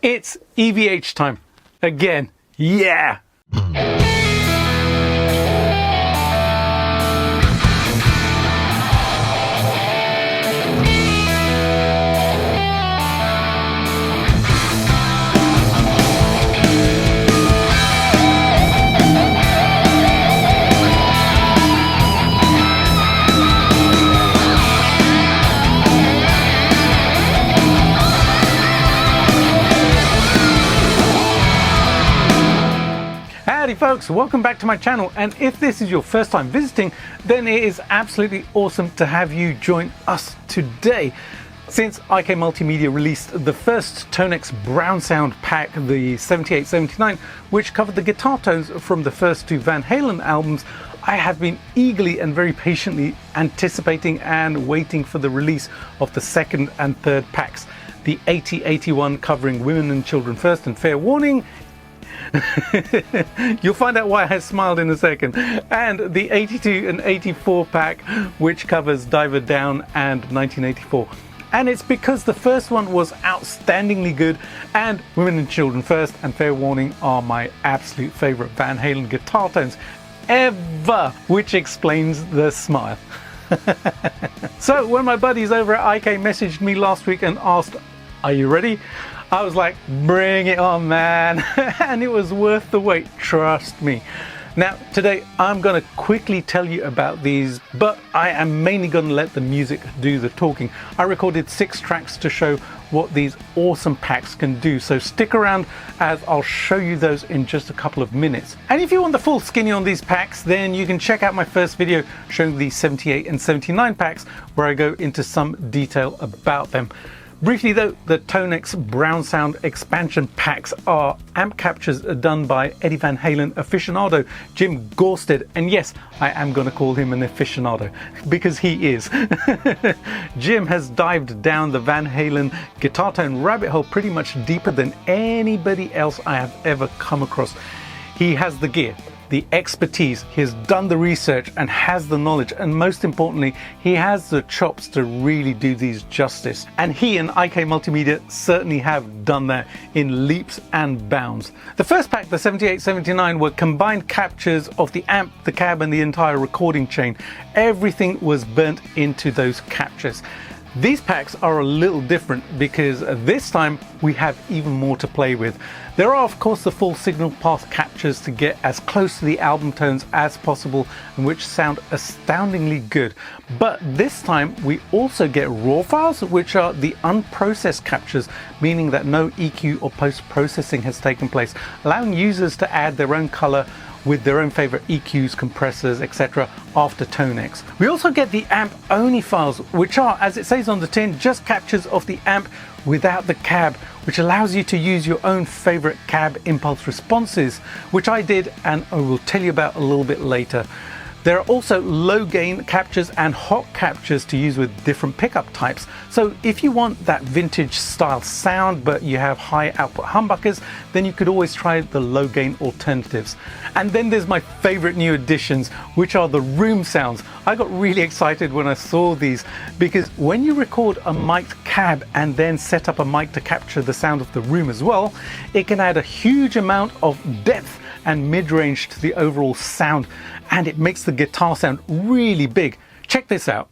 It's EVH time again. Yeah! Howdy folks, welcome back to my channel, and if this is your first time visiting, then it is absolutely awesome to have you join us today. Since IK Multimedia released the first TONEX Brown Sound Pack, the 78-79, which covered the guitar tones from the first two Van Halen albums, I have been eagerly and very patiently anticipating and waiting for the release of the second and third packs. The 80-81 covering Women and Children First and Fair Warning. You'll find out why I smiled in a second. And the 82 and 84 pack, which covers Diver Down and 1984. And it's because the first one was outstandingly good, and Women and Children First and Fair Warning are my absolute favorite Van Halen guitar tones ever, which explains the smile. So when my buddies over at IK messaged me last week and asked, "Are you ready?" I was like, bring it on, man. And it was worth the wait, trust me. Now, today I'm going to quickly tell you about these, but I am mainly going to let the music do the talking. I recorded 6 tracks to show what these awesome packs can do, so stick around as I'll show you those in just a couple of minutes. And if you want the full skinny on these packs, then you can check out my first video showing the 78 and 79 packs, where I go into some detail about them. Briefly though, the TONEX Brown Sound expansion packs are amp captures done by Eddie Van Halen aficionado Jim Gaustad, and yes, I am going to call him an aficionado because he is. Jim has dived down the Van Halen guitar tone rabbit hole pretty much deeper than anybody else I have ever come across. He has the gear, the expertise, he has done the research and has the knowledge, and most importantly, he has the chops to really do these justice. And he and IK Multimedia certainly have done that in leaps and bounds. The first pack, the 78-79, were combined captures of the amp, the cab and the entire recording chain. Everything was burnt into those captures. These packs are a little different because this time we have even more to play with. There are of course the full signal path captures to get as close to the album tones as possible, and which sound astoundingly good. But this time we also get raw files, which are the unprocessed captures, meaning that no EQ or post-processing has taken place, allowing users to add their own color with their own favorite EQs, compressors, etc. after TONEX. We also get the amp only files, which are, as it says on the tin, just captures of the amp without the cab, which allows you to use your own favorite cab impulse responses, which I did and I will tell you about a little bit later. There are also low gain captures and hot captures to use with different pickup types. So if you want that vintage style sound but you have high output humbuckers, then you could always try the low gain alternatives. And then there's my favorite new additions, which are the room sounds. I got really excited when I saw these because when you record a mic'd cab and then set up a mic to capture the sound of the room as well, it can add a huge amount of depth and mid-range to the overall sound, and it makes the guitar sound really big. Check this out.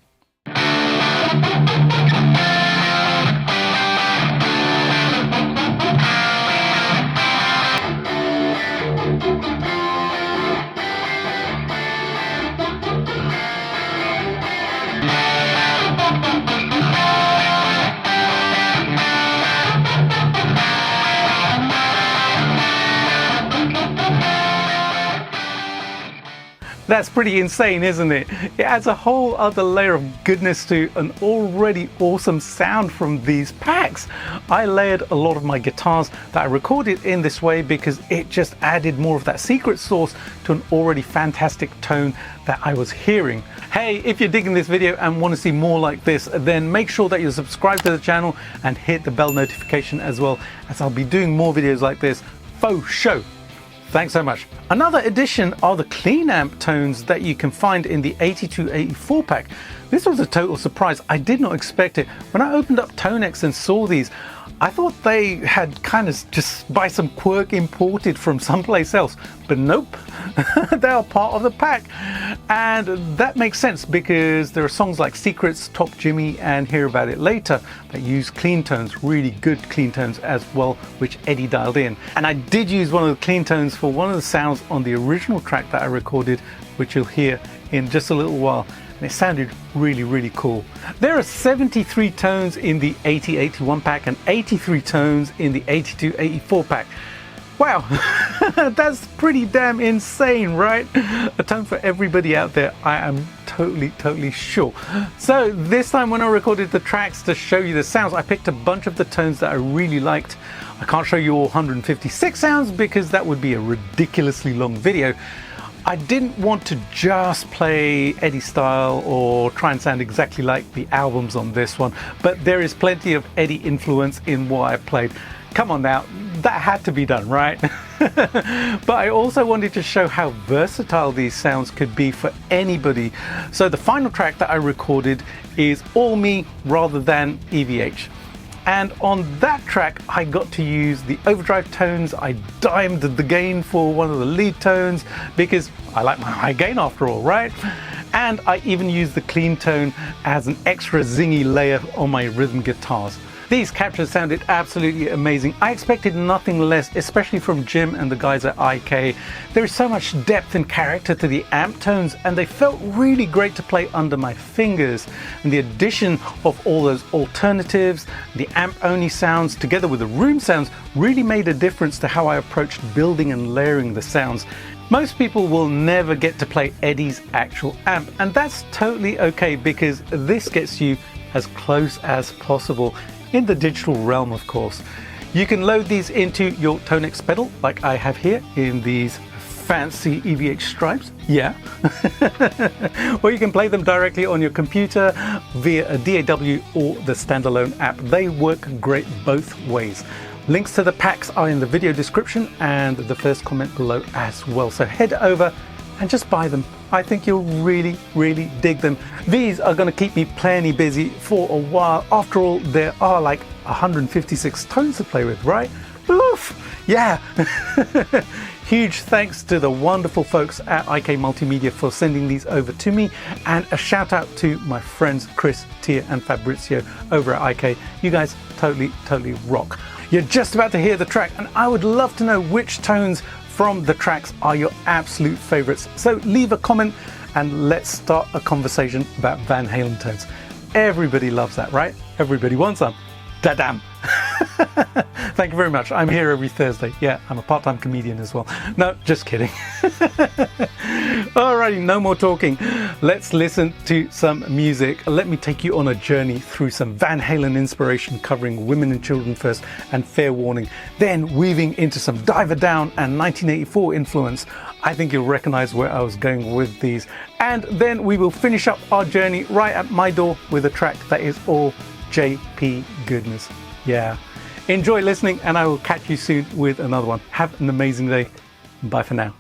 That's pretty insane, isn't it? It adds a whole other layer of goodness to an already awesome sound from these packs. I layered a lot of my guitars that I recorded in this way because it just added more of that secret sauce to an already fantastic tone that I was hearing. Hey, if you're digging this video and want to see more like this, then make sure that you subscribe to the channel and hit the bell notification as well, as I'll be doing more videos like this faux show. Thanks so much. Another addition are the clean amp tones that you can find in the 82-84 pack. This was a total surprise. I did not expect it. When I opened up TONEX and saw these, I thought they had kind of just by some quirk imported from someplace else, but nope, they are part of the pack. And that makes sense because there are songs like Secrets, Top Jimmy, and Hear About It Later that use clean tones, really good clean tones as well, which Eddie dialed in. And I did use one of the clean tones for one of the sounds on the original track that I recorded, which you'll hear in just a little while. And it sounded really, really cool. There are 73 tones in the 80-81 pack and 83 tones in the 82-84 pack. Wow, that's pretty damn insane, right? A tone for everybody out there, I am totally sure. So this time when I recorded the tracks to show you the sounds, I picked a bunch of the tones that I really liked. I can't show you all 156 sounds because that would be a ridiculously long video. I didn't want to just play Eddie style or try and sound exactly like the albums on this one, but there is plenty of Eddie influence in what I played. Come on now, that had to be done, right? But I also wanted to show how versatile these sounds could be for anybody. So the final track that I recorded is all me rather than EVH. And on that track, I got to use the overdrive tones. I dimed the gain for one of the lead tones because I like my high gain after all, right? And I even used the clean tone as an extra zingy layer on my rhythm guitars. These captures sounded absolutely amazing. I expected nothing less, especially from Jim and the guys at IK. There is so much depth and character to the amp tones, and they felt really great to play under my fingers. And the addition of all those alternatives, the amp-only sounds, together with the room sounds, really made a difference to how I approached building and layering the sounds. Most people will never get to play Eddie's actual amp, and that's totally okay because this gets you as close as possible. In the digital realm, of course. You can load these into your TONEX pedal like I have here in these fancy EVH stripes, yeah. Or you can play them directly on your computer via a DAW or the standalone app. They work great both ways. Links to the packs are in the video description and the first comment below as well. So head over and just buy them. I think you'll really dig them. These are going to keep me plenty busy for a while. After all, there are like 156 tones to play with, right? Oof, yeah. Huge thanks to the wonderful folks at IK Multimedia for sending these over to me, and a shout out to my friends Chris, Tia and Fabrizio over at IK. You guys totally rock. You're just about to hear the track, and I would love to know which tones from the tracks are your absolute favorites. So leave a comment and let's start a conversation about Van Halen tones. Everybody loves that, right? Everybody wants them. Da-damn. Thank you very much. I'm here every Thursday. Yeah, I'm a part-time comedian as well. No, just kidding. Alrighty, no more talking. Let's listen to some music. Let me take you on a journey through some Van Halen inspiration covering Women and Children first and Fair Warning, then weaving into some Diver Down and 1984 influence. I think you'll recognize where I was going with these. And then we will finish up our journey right at my door with a track that is all JP goodness. Yeah. Enjoy listening, and I will catch you soon with another one. Have an amazing day. Bye for now.